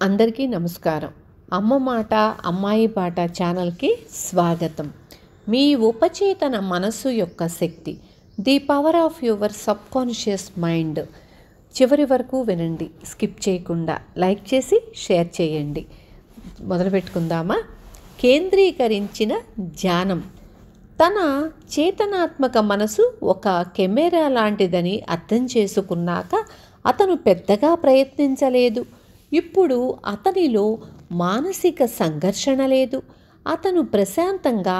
అందరికీ నమస్కారం. అమ్మ మాట అమ్మాయి పాట ఛానల్కి స్వాగతం. మీ ఉపచేతన మనసు యొక్క శక్తి, the power of your subconscious mind. చివరి వరకు వినండి, స్కిప్ చేయకుండా లైక్ చేసి షేర్ చేయండి. మొదలు పెట్టుకుందామా? కేంద్రీకరించిన ధ్యానం. తన చేతనాత్మక మనసు ఒక కెమెరా లాంటిదని అర్థం చేసుకున్నాక అతను పెద్దగా ప్రయత్నించలేదు. ఇప్పుడు అతనిలో మానసిక సంఘర్షణ లేదు. అతను ప్రశాంతంగా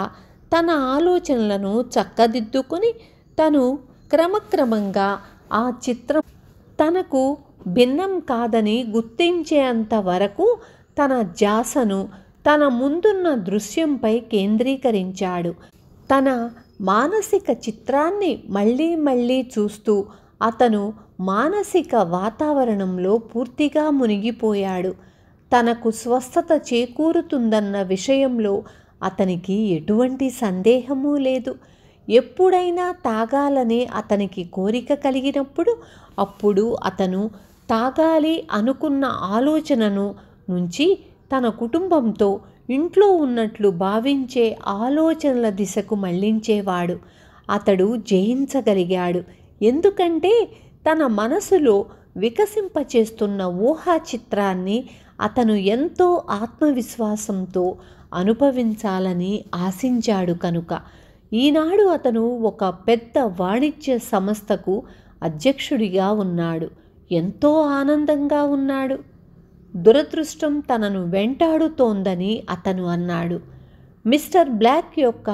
తన ఆలోచనలను చక్కదిద్దుకొని తను క్రమక్రమంగా ఆ చిత్రం తనకు భిన్నం కాదని గుర్తించేంత వరకు తన ధ్యాసను తన ముందున్న దృశ్యంపై కేంద్రీకరించాడు. తన మానసిక చిత్రాన్ని మళ్ళీ మళ్ళీ చూస్తూ అతను మానసిక వాతావరణంలో పూర్తిగా మునిగిపోయాడు. తనకు స్వస్థత చేకూరుతుందన్న విషయంలో అతనికి ఎటువంటి సందేహమూ లేదు. ఎప్పుడైనా తాగాలనే అతనికి కోరిక కలిగినప్పుడు అప్పుడు అతను తాగాలి అనుకున్న ఆలోచనను నుంచి తన కుటుంబంతో ఇంట్లో ఉన్నట్లు భావించే ఆలోచనల దిశకు మళ్లించేవాడు. అతడు జయించగలిగాడు. ఎందుకంటే తన మనసులో వికసింపచేస్తున్న ఊహా చిత్రాన్ని అతను ఎంతో ఆత్మవిశ్వాసంతో అనుభవించాలని ఆశించాడు కనుక. ఈనాడు అతను ఒక పెద్ద వాణిజ్య సంస్థకు అధ్యక్షుడిగా ఉన్నాడు. ఎంతో ఆనందంగా ఉన్నాడు. దురదృష్టం తనను వెంటాడుతోందని అతను అన్నాడు. మిస్టర్ బ్లాక్ యొక్క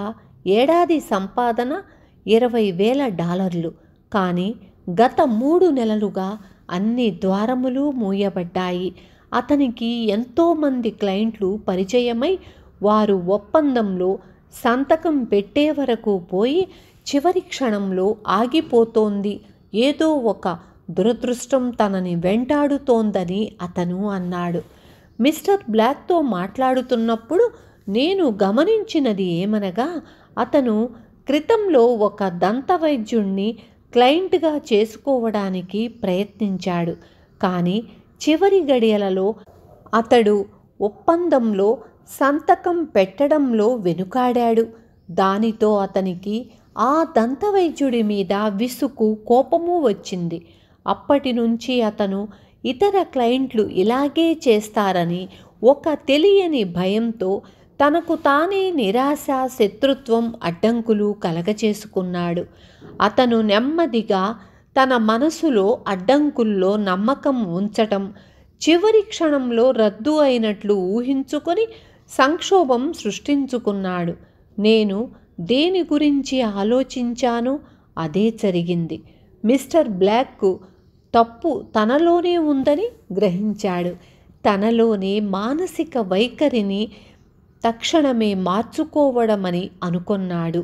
ఏడాది సంపాదన $20,000. కానీ గత 3 నెలలుగా అన్ని ద్వారములు మూయబడ్డాయి. అతనికి ఎంతోమంది క్లయింట్లు పరిచయమై వారు ఒప్పందంలో సంతకం పెట్టే వరకు పోయి చివరి క్షణంలో ఆగిపోతోంది. ఏదో ఒక దురదృష్టం తనని వెంటాడుతోందని అతను అన్నాడు. మిస్టర్ బ్లాక్తో మాట్లాడుతున్నప్పుడు నేను గమనించినది ఏమనగా, అతను క్రితంలో ఒక దంతవైద్యుణ్ణి క్లయింట్గా చేసుకోవడానికి ప్రయత్నించాడు. కానీ చివరి గడియలలో అతడు ఒప్పందంలో సంతకం పెట్టడంలో వెనుకాడాడు. దానితో అతనికి ఆ దంతవైద్యుడి మీద విసుగు, కోపము వచ్చింది. అప్పటి నుంచి అతను ఇతర క్లయింట్లు ఇలాగే చేస్తారని ఒక తెలియని భయంతో తనకు తానే నిరాశ, శత్రుత్వం, అడ్డంకులు కలగచేసుకున్నాడు. అతను నెమ్మదిగా తన మనసులో అడ్డంకుల్లో నమ్మకం ఉంచటం, చివరి క్షణంలో రద్దు అయినట్లు ఊహించుకొని సంక్షోభం సృష్టించుకున్నాడు. నేను దేని గురించి ఆలోచించానో అదే జరిగింది. మిస్టర్ బ్లాక్ తప్పు తనలోనే ఉందని గ్రహించాడు. తనలోనే మానసిక వైఖరిని తక్షణమే మార్చుకోవడమని అనుకున్నాడు.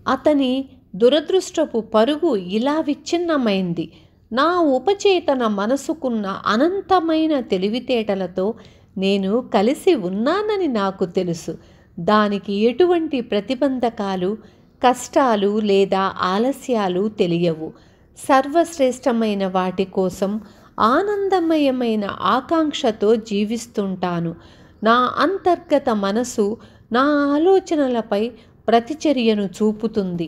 అతని దురదృష్టపు పరుగు ఇలా విచ్ఛిన్నమైంది. నా ఉపచేతన మనసుకున్న అనంతమైన తెలివితేటలతో నేను కలిసి ఉన్నానని నాకు తెలుసు. దానికి ఎటువంటి ప్రతిబంధకాలు, కష్టాలు లేదా ఆలస్యాలు తెలియవు. సర్వశ్రేష్టమైన వాటి కోసం ఆనందమయమైన ఆకాంక్షతో జీవిస్తుంటాను. నా అంతర్గత మనసు నా ఆలోచనలపై ప్రతిచర్యను చూపుతుంది.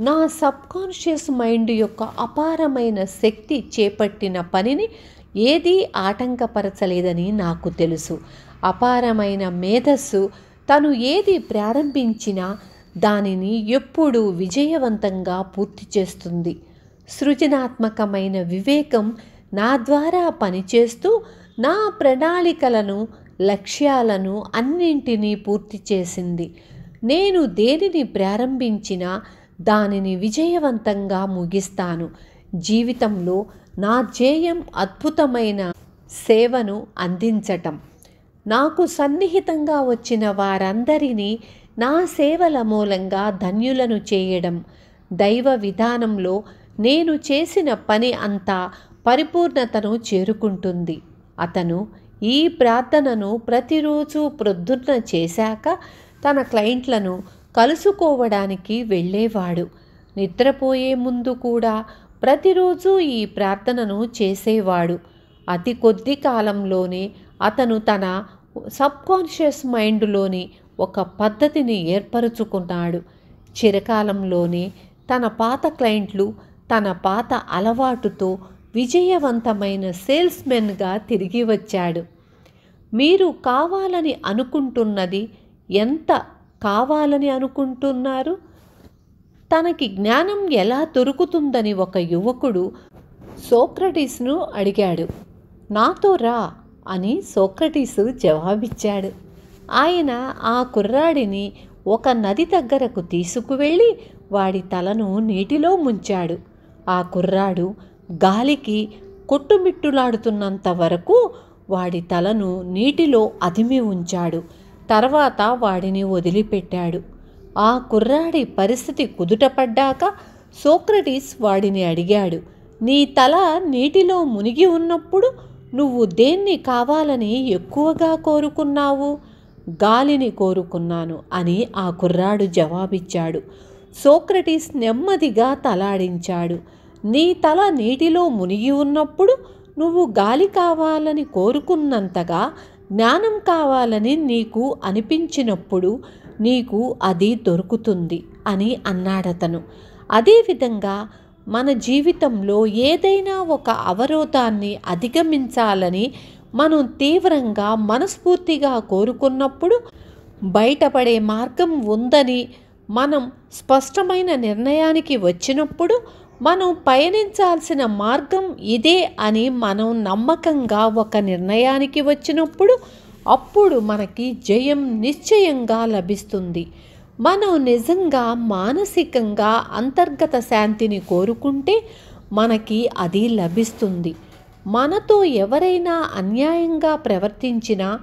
నా సబ్కాన్షియస్ మైండ్ యొక్క అపారమైన శక్తి చేపట్టిన పనిని ఏదీ ఆటంకపరచలేదని నాకు తెలుసు. అపారమైన మేధస్సు తను ఏది ప్రారంభించినా దానిని ఎప్పుడూ విజయవంతంగా పూర్తి చేస్తుంది. సృజనాత్మకమైన వివేకం నా ద్వారా పనిచేస్తూ నా ప్రణాళికలను, లక్ష్యాలను అన్నింటినీ పూర్తి చేసింది. నేను దేనిని ప్రారంభించినా దానిని విజయవంతంగా ముగిస్తాను. జీవితంలో నా ధ్యేయం అద్భుతమైన సేవను అందించటం. నాకు సన్నిహితంగా వచ్చిన వారందరినీ నా సేవల మూలంగా ధన్యులను చేయడం. దైవ విధానంలో నేను చేసిన పని అంతా పరిపూర్ణతను చేరుకుంటుంది. అతను ఈ ప్రార్థనను ప్రతిరోజు ప్రొద్దున చేశాక తన క్లయింట్లను కలుసుకోవడానికి వెళ్ళేవాడు. నిద్రపోయే ముందు కూడా ప్రతిరోజు ఈ ప్రార్థనను చేసేవాడు. అతి కొద్ది కాలంలోనే అతను తన సబ్కాన్షియస్ మైండ్లోని ఒక పద్ధతిని ఏర్పరచుకున్నాడు. చిరకాలంలోనే తన పాత క్లయింట్లు తన పాత అలవాటుతో విజయవంతమైన సేల్స్మెన్గా తిరిగి వచ్చాడు. మీరు కావాలని అనుకుంటున్నది ఎంత కావాలని అనుకుంటున్నారు? తనకి జ్ఞానం ఎలా దొరుకుతుందని ఒక యువకుడు సోక్రటీస్ను అడిగాడు. నాతో రా అని సోక్రటీసు జవాబిచ్చాడు. ఆయన ఆ కుర్రాడిని ఒక నది దగ్గరకు తీసుకువెళ్ళి వాడి తలను నీటిలో ముంచాడు. ఆ కుర్రాడు గాలికి కొట్టుమిట్టులాడుతున్నంత వరకు వాడి తలను నీటిలో అదిమి ఉంచాడు. తర్వాత వాడిని వదిలిపెట్టాడు. ఆ కుర్రాడి పరిస్థితి కుదుటపడ్డాక సోక్రటీస్ వాడిని అడిగాడు, నీ తల నీటిలో మునిగి ఉన్నప్పుడు నువ్వు దేన్ని కావాలని ఎక్కువగా కోరుకున్నావు? గాలిని కోరుకున్నాను అని ఆ కుర్రాడు జవాబిచ్చాడు. సోక్రటీస్ నెమ్మదిగా తలాడించాడు. నీ తల నీటిలో మునిగి ఉన్నప్పుడు నువ్వు గాలి కావాలని కోరుకున్నంతగా జ్ఞానం కావాలని నీకు అనిపించినప్పుడు నీకు అది దొరుకుతుంది అని అన్నాడతను. అదేవిధంగా మన జీవితంలో ఏదైనా ఒక అవరోధాన్ని అధిగమించాలని మనం తీవ్రంగా మనస్ఫూర్తిగా కోరుకున్నప్పుడు బయటపడే మార్గం ఉందని మనం స్పష్టమైన నిర్ణయానికి వచ్చినప్పుడు మనం పయనించాల్సిన మార్గం ఇదే అని మనం నమ్మకంగా ఒక నిర్ణయానికి వచ్చినప్పుడు అప్పుడు మనకి జయం నిశ్చయంగా లభిస్తుంది. మనం నిజంగా మానసికంగా అంతర్గత శాంతిని కోరుకుంటే మనకి అది లభిస్తుంది. మనతో ఎవరైనా అన్యాయంగా ప్రవర్తించినా,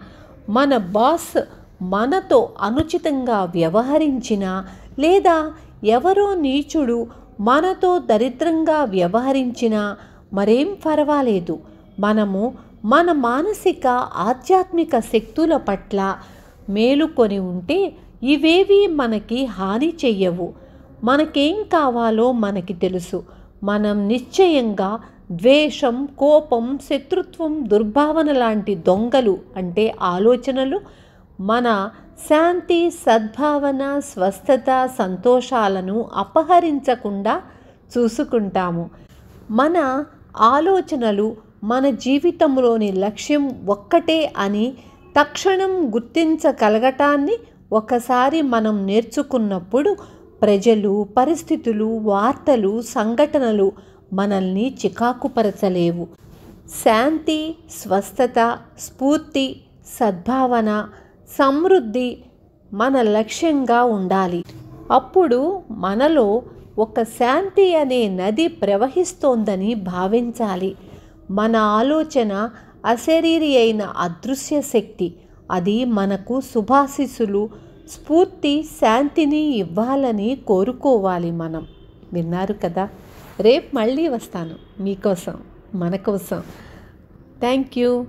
మన బాస్ మనతో అనుచితంగా వ్యవహరించినా, లేదా ఎవరో నీచుడు మనతో దరిద్రంగా వ్యవహరించినా మరేం పర్వాలేదు. మనము మన మానసిక ఆధ్యాత్మిక శక్తుల పట్ల మేలుకొని ఉంటే ఇవేవి మనకి హాని చెయ్యవు. మనకేం కావాలో మనకి తెలుసు. మనం నిశ్చయంగా ద్వేషం, కోపం, శత్రుత్వం, దుర్భావన లాంటి దొంగలు అంటే ఆలోచనలు మన శాంతి, సద్భావన, స్వస్థత, సంతోషాలను అపహరించకుండా చూసుకుంటాము. మన ఆలోచనలు మన జీవితంలోని లక్ష్యం ఒక్కటే అని తక్షణం గుర్తించగలగటాన్ని ఒకసారి మనం నేర్చుకున్నప్పుడు ప్రజలు, పరిస్థితులు, వార్తలు, సంఘటనలు మనల్ని చికాకుపరచలేవు. శాంతి, స్వస్థత, స్ఫూర్తి, సద్భావన, సమృద్ధి మన లక్ష్యంగా ఉండాలి. అప్పుడు మనలో ఒక శాంతి అనే నది ప్రవహిస్తోందని భావించాలి. మన ఆలోచన అశరీరి అయిన అదృశ్య శక్తి. అది మనకు శుభాశీస్సులు, స్ఫూర్తి, శాంతిని ఇవ్వాలని కోరుకోవాలి మనం. విన్నారు కదా? రేపు మళ్ళీ వస్తాను మీకోసం, మన కోసం. Thank you.